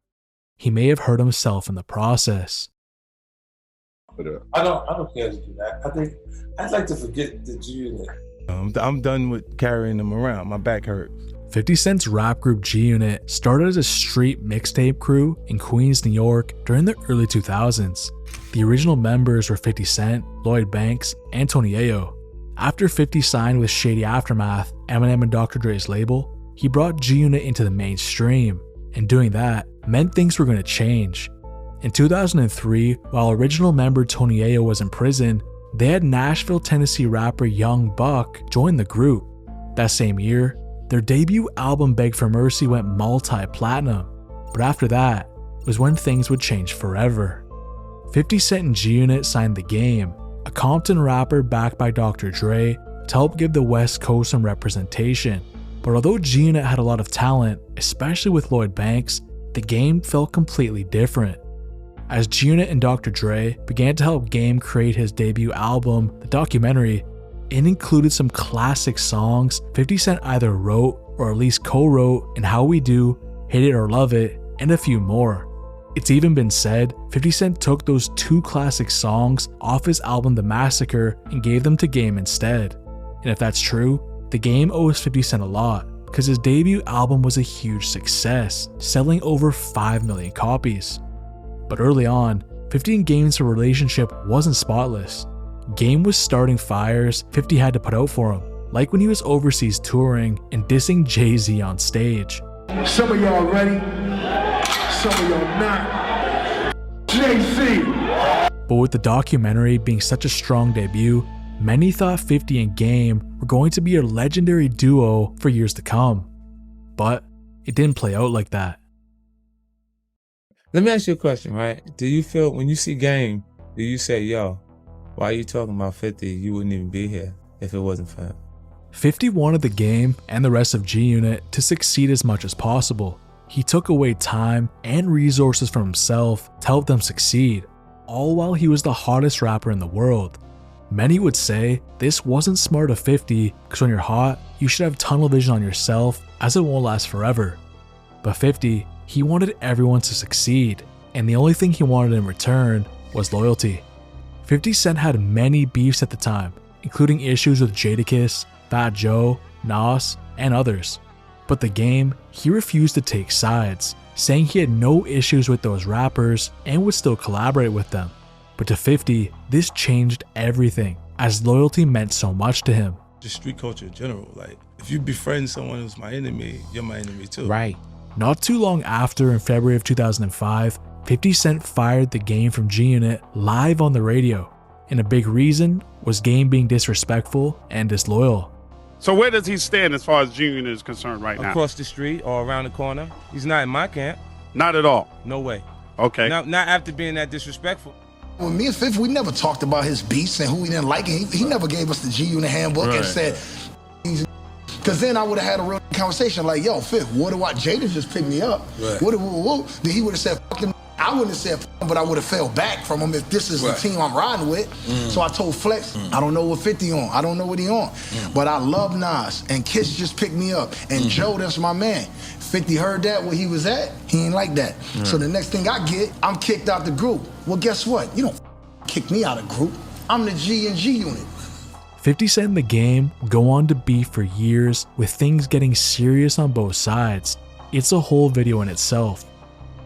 he may have hurt himself in the process. I don't care to do that. I think I'd like to forget the G-Unit. I'm done with carrying them around. My back hurts. 50 Cent's rap group G-Unit started as a street mixtape crew in Queens, New York during the early 2000s. The original members were 50 Cent, Lloyd Banks, and Tony Ayo. After 50 signed with Shady Aftermath, Eminem and Dr. Dre's label, he brought G-Unit into the mainstream, and doing that meant things were going to change. In 2003, while original member Tony Ayo was in prison, they had Nashville, Tennessee rapper Young Buck join the group. That same year, their debut album Beg for Mercy went multi-platinum, but after that was when things would change forever. 50 Cent and G-Unit signed The Game, a Compton rapper backed by Dr. Dre, to help give the West Coast some representation. But although G-Unit had a lot of talent, especially with Lloyd Banks, The Game felt completely different. As G-Unit and Dr. Dre began to help Game create his debut album, The Documentary, it included some classic songs 50 Cent either wrote or at least co-wrote in How We Do, Hate It or Love It, and a few more. It's even been said 50 Cent took those two classic songs off his album The Massacre and gave them to Game instead. And if that's true, The Game owes 50 Cent a lot, because his debut album was a huge success, selling over 5 million copies. But early on, 50 and Game's relationship wasn't spotless. Game was starting fires 50 had to put out for him, like when he was overseas touring and dissing Jay Z on stage. Some of y'all ready, some of y'all not. Jay Z. But with The Documentary being such a strong debut, many thought 50 and Game were going to be a legendary duo for years to come. But it didn't play out like that. Let me ask you a question, right? Do you feel when you see Game, do you say, yo, why are you talking about 50? You wouldn't even be here if it wasn't for him. 50 wanted The Game and the rest of G-Unit to succeed as much as possible. He took away time and resources from himself to help them succeed, all while he was the hottest rapper in the world. Many would say this wasn't smart of 50 because when you're hot, you should have tunnel vision on yourself as it won't last forever. But 50, he wanted everyone to succeed, and the only thing he wanted in return was loyalty. 50 Cent had many beefs at the time, including issues with Jadakiss, Fat Joe, Nas, and others. But The Game, he refused to take sides, saying he had no issues with those rappers and would still collaborate with them. But to 50, this changed everything, as loyalty meant so much to him. Just street culture in general, like if you befriend someone who's my enemy, you're my enemy too. Right. Not too long after, in February of 2005, 50 Cent fired The Game from G-Unit live on the radio, and a big reason was Game being disrespectful and disloyal. So where does he stand as far as G-Unit is concerned right now? Across the street or around the corner. He's not in my camp. Not at all? No way. Okay. Not after being that disrespectful. When me and Fifth, we never talked about his beats and who we didn't like. And he never gave us the G-Unit handbook and said, because then I would have had a real conversation like, yo, Fifth, what do I, Jada just picked me up. Right. Then he would have said, fuck him. I wouldn't have said, fuck him, but I would have fell back from him if this is the team I'm riding with. So I told Flex, I don't know what 50 on. I don't know what he on. But I love Nas, and Kiss just picked me up. And Joe, that's my man. 50 heard that where he was at, he ain't like that. So the next thing I get, I'm kicked out the group. Well, guess what? You don't kick me out of group. I'm the G and G unit. 50 Cent and The Game go on to beef for years, with things getting serious on both sides. It's a whole video in itself.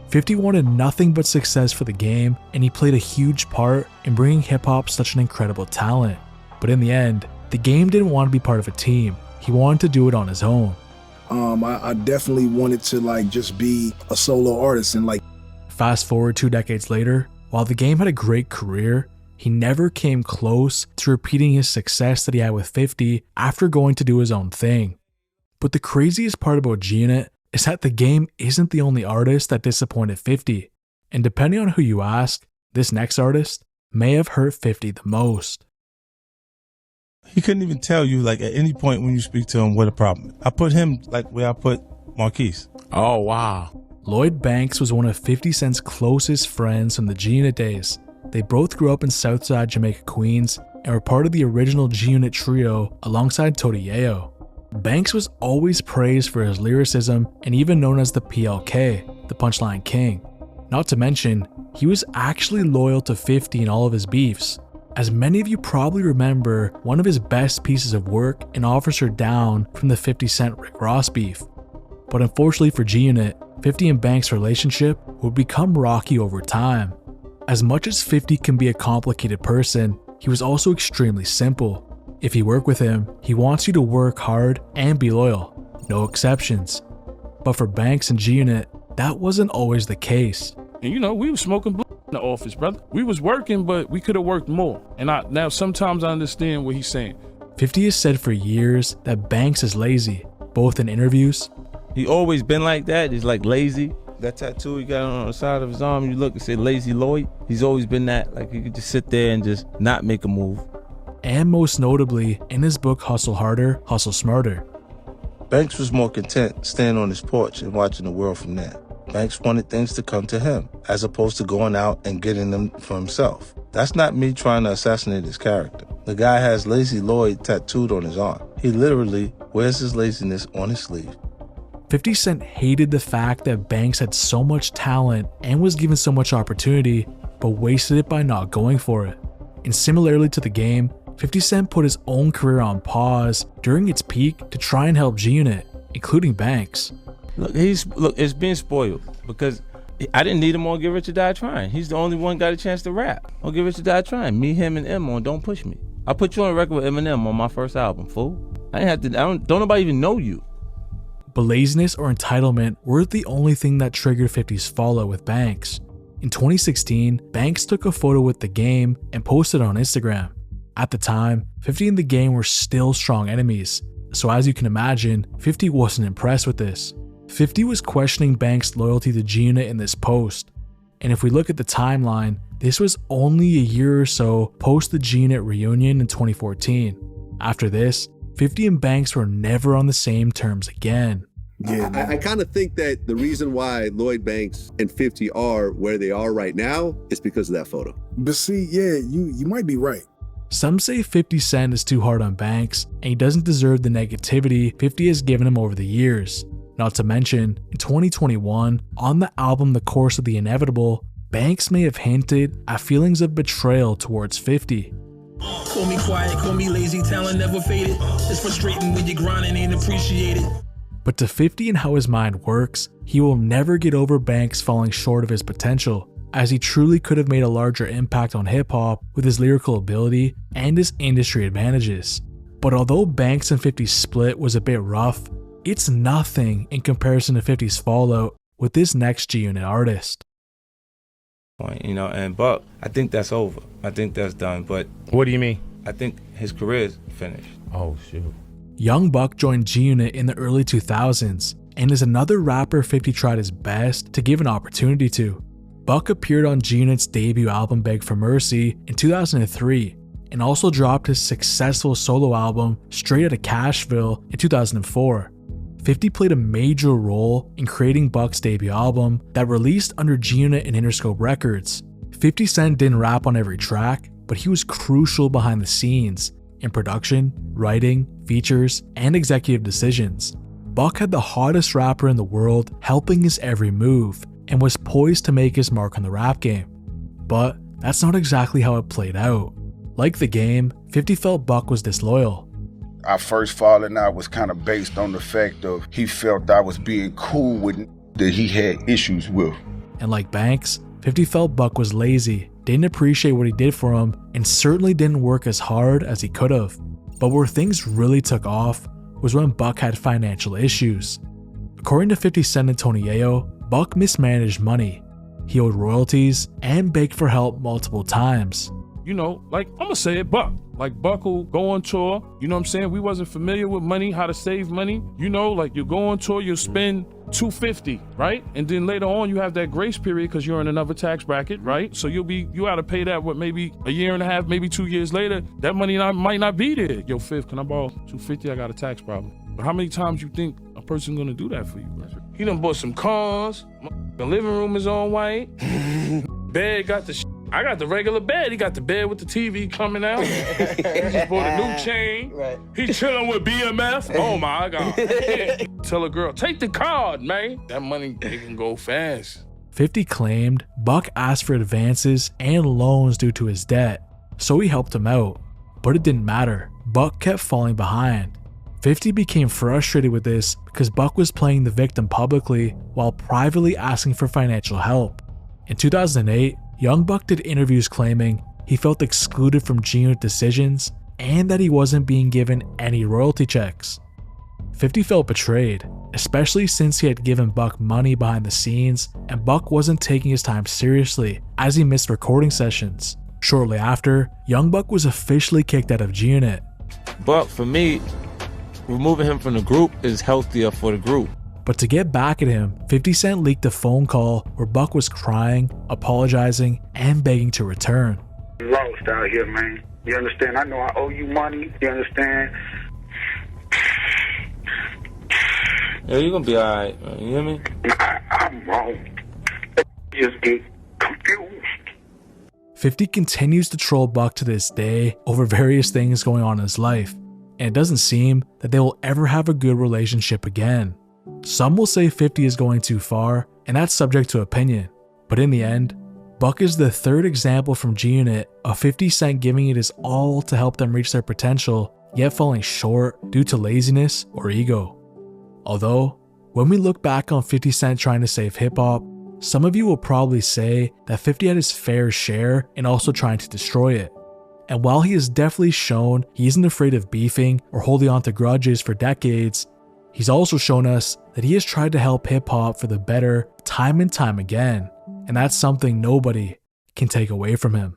50 wanted nothing but success for The Game, and he played a huge part in bringing hip-hop such an incredible talent. But in the end, The Game didn't want to be part of a team. He wanted to do it on his own. I definitely wanted to just be a solo artist and Fast forward 2 decades later, while The Game had a great career, he never came close to repeating his success that he had with 50 after going to do his own thing. But the craziest part about G-Unit is that The Game isn't the only artist that disappointed 50, and depending on who you ask, this next artist may have hurt 50 the most. He couldn't even tell you at any point when you speak to him what a problem. I put him where I put Marquise. Oh, wow. Lloyd Banks was one of 50 Cent's closest friends from the G-Unit days. They both grew up in Southside Jamaica, Queens, and were part of the original G-Unit trio alongside Tony Yayo. Banks was always praised for his lyricism and even known as the PLK, the Punchline King. Not to mention, he was actually loyal to 50 in all of his beefs. As many of you probably remember, one of his best pieces of work, an Officer Down from the 50 Cent Rick Ross beef. But unfortunately for G-Unit, 50 and Banks' relationship would become rocky over time. As much as 50 can be a complicated person, he was also extremely simple. If you work with him, he wants you to work hard and be loyal, no exceptions. But for Banks and G-Unit, that wasn't always the case. And you know, we was smoking in the office, brother. We was working, but we could have worked more. And now sometimes I understand what he's saying. 50 has said for years that Banks is lazy, both in interviews. He always been like that. He's like lazy. That tattoo he got on the side of his arm, you look and say Lazy Lloyd. He's always been that. Like he could just sit there and just not make a move. And most notably, in his book Hustle Harder, Hustle Smarter. Banks was more content staying on his porch and watching the world from there. Banks wanted things to come to him, as opposed to going out and getting them for himself. That's not me trying to assassinate his character. The guy has Lazy Lloyd tattooed on his arm. He literally wears his laziness on his sleeve. 50 Cent hated the fact that Banks had so much talent and was given so much opportunity, but wasted it by not going for it. And similarly to the game, 50 Cent put his own career on pause during its peak to try and help G-Unit, including Banks. Look, it's being spoiled because I didn't need him on Get Rich or Die Trying. He's the only one got a chance to rap on Get Rich or Die Trying. Me, him, and M on Don't Push Me. I put you on a record with Eminem on my first album, fool. Don't nobody even know you. But laziness or entitlement weren't the only thing that triggered 50's fallout with Banks. In 2016, Banks took a photo with The Game and posted it on Instagram. At the time, 50 and The Game were still strong enemies, so as you can imagine, 50 wasn't impressed with this. 50 was questioning Banks' loyalty to G-Unit in this post, and if we look at the timeline, this was only a year or so post the G-Unit reunion in 2014. After this, 50 and Banks were never on the same terms again. Yeah, I kind of think that the reason why Lloyd Banks and 50 are where they are right now is because of that photo. But see, yeah, you might be right. Some say 50 Cent is too hard on Banks, and he doesn't deserve the negativity 50 has given him over the years. Not to mention, in 2021, on the album The Course of the Inevitable, Banks may have hinted at feelings of betrayal towards 50. Call me quiet, call me lazy, talent never faded. It's frustrating when you're grinding ain't appreciated. But to 50 and how his mind works, he will never get over Banks falling short of his potential, as he truly could have made a larger impact on hip-hop with his lyrical ability and his industry advantages. But although Banks and 50's split was a bit rough, it's nothing in comparison to 50's fallout with this next G-Unit artist. You know, and Buck, I think that's over. I think that's done, but... What do you mean? I think his career is finished. Oh, shoot. Young Buck joined G-Unit in the early 2000s and is another rapper 50 tried his best to give an opportunity to. Buck appeared on G-Unit's debut album Beg for Mercy in 2003 and also dropped his successful solo album Straight Outta Cashville in 2004. 50 played a major role in creating Buck's debut album that released under G-Unit and Interscope Records. 50 Cent didn't rap on every track, but he was crucial behind the scenes in production, writing, features, and executive decisions. Buck had the hottest rapper in the world helping his every move and was poised to make his mark on the rap game. But that's not exactly how it played out. Like The Game, 50 felt Buck was disloyal. Our first falling out was kind of based on the fact of he felt I was being cool with that he had issues with. And like Banks, 50 felt Buck was lazy, didn't appreciate what he did for him, and certainly didn't work as hard as he could have. But where things really took off was when Buck had financial issues. According to 50 Cent and Tony Yayo, Buck mismanaged money. He owed royalties and begged for help multiple times. You know, like, I'm gonna say it, Buck. Like, Buck will go on tour, you know what I'm saying? We wasn't familiar with money, how to save money. You know, like, you go on tour, you'll spend $250, right? And then later on, you have that grace period because you're in another tax bracket, right? So you gotta pay that, maybe a year and a half, maybe 2 years later, that money might not be there. Yo, Fifth, can I borrow $250? I got a tax problem. But how many times you think a person gonna do that for you, bro. He done bought some cars. The living room is all white. Bed got the I got the regular bed. He got the bed with the TV coming out. He just bought a new chain. Right. He chilling with BMF. Oh my God. Tell a girl, take the card, man. That money, it can go fast. 50 claimed Buck asked for advances and loans due to his debt, so he helped him out. But it didn't matter. Buck kept falling behind. 50 became frustrated with this because Buck was playing the victim publicly while privately asking for financial help. In 2008, Young Buck did interviews claiming he felt excluded from G-Unit decisions and that he wasn't being given any royalty checks. 50 felt betrayed, especially since he had given Buck money behind the scenes and Buck wasn't taking his time seriously as he missed recording sessions. Shortly after, Young Buck was officially kicked out of G-Unit. Buck, for me, removing him from the group is healthier for the group. But to get back at him, 50 Cent leaked a phone call where Buck was crying, apologizing, and begging to return. You lost out here, man. You understand? I know I owe you money. You understand? Yeah, you're gonna be alright, man. You hear me? I'm wrong. Just get confused. 50 continues to troll Buck to this day over various things going on in his life, and it doesn't seem that they will ever have a good relationship again. Some will say 50 is going too far, and that's subject to opinion. But in the end, Buck is the third example from G-Unit of 50 Cent giving it his all to help them reach their potential, yet falling short due to laziness or ego. Although, when we look back on 50 Cent trying to save hip-hop, some of you will probably say that 50 had his fair share in also trying to destroy it. And while he has definitely shown he isn't afraid of beefing or holding on to grudges for decades, he's also shown us that he has tried to help hip-hop for the better time and time again, and that's something nobody can take away from him.